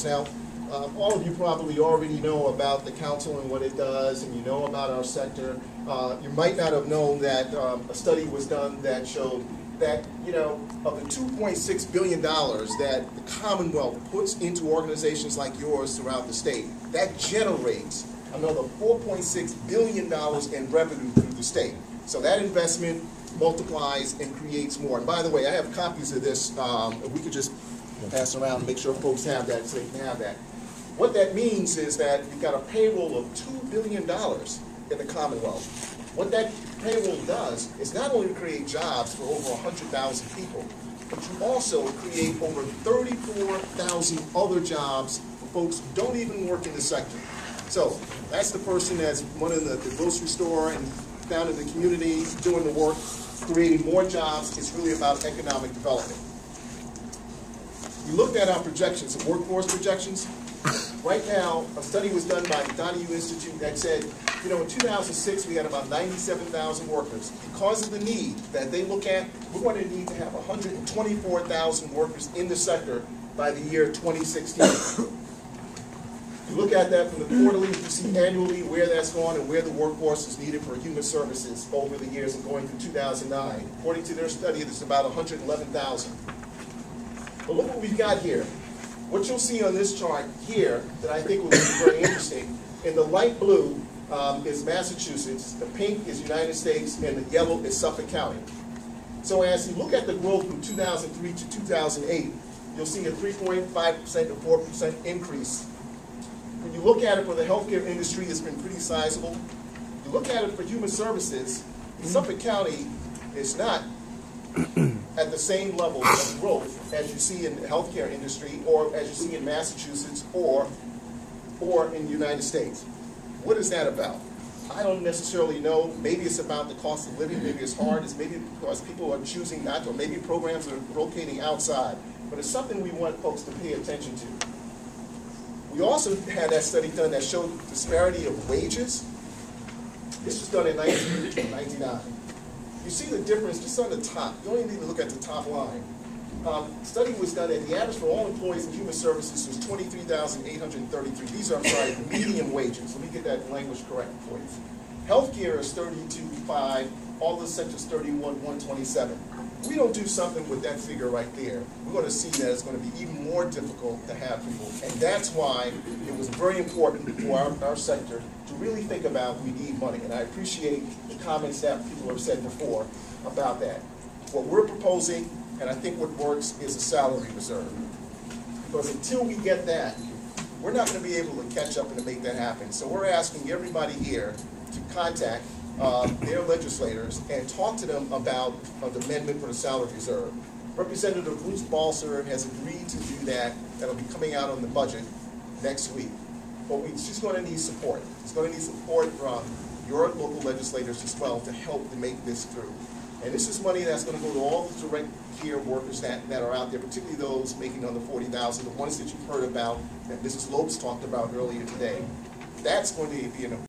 Now, all of you probably already know about the council and what it does, and you know about our sector. You might not have known that a study was done that showed that, of the $2.6 billion that the Commonwealth puts into organizations like yours throughout the state, that generates another $4.6 billion in revenue through the state. So that investment multiplies and creates more. And by the way, I have copies of this. If we could just pass around and make sure folks have that so they can have that. What that means is that you've got a payroll of $2 billion in the Commonwealth. What that payroll does is not only create jobs for over 100,000 people, but you also create over 34,000 other jobs for folks who don't even work in the sector. So that's the person that's running the grocery store and down in the community doing the work, creating more jobs. It's really about economic development. We looked at our projections, the workforce projections. Right now, a study was done by the Donahue Institute that said, in 2006 we had about 97,000 workers. Because of the need that they look at, we're going to need to have 124,000 workers in the sector by the year 2016. You look at that from the quarterly, you see annually where that's going and where the workforce is needed for human services over the years and going through 2009. According to their study, it's about 111,000. But look what we've got here. What you'll see on this chart here that I think will be very interesting, in the light blue is Massachusetts, the pink is United States, and the yellow is Suffolk County. So as you look at the growth from 2003 to 2008, you'll see a 3.5% to 4% increase. When you look at it for the healthcare industry, it's been pretty sizable. You look at it for human services, Suffolk County is not at the same level of growth as you see in the healthcare industry or as you see in Massachusetts or in the United States. What is that about? I don't necessarily know. Maybe it's about the cost of living. Maybe it's hard. It's maybe because people are choosing not to, or maybe programs are locating outside. But it's something we want folks to pay attention to. We also had that study done that showed the disparity of wages. This was done in 1999. You see the difference just on the top. You only need to look at the top line. Study was done that the average for all employees in human services was $23,833. These are, median wages. Let me get that language correct for you. Healthcare is $32,500. All the sectors $31,127. We don't do something with that figure right there, we're going to see that it's going to be even more difficult to have people. And that's why it was very important for our sector to really think about we need money. And I appreciate the comments that people have said before about that. What we're proposing, and I think what works, is a salary reserve. Because until we get that, we're not going to be able to catch up and to make that happen. So we're asking everybody here to contact their legislators and talk to them about the amendment for the salary reserve. Representative Bruce Balser has agreed to do that. That'll be coming out on the budget next week. But she's going to need support. She's going to need support from your local legislators as well to help to make this through. And this is money that's going to go to all the direct care workers that are out there, particularly those making under $40,000, the ones that you've heard about, that Mrs. Lopes talked about earlier today. That's going to be an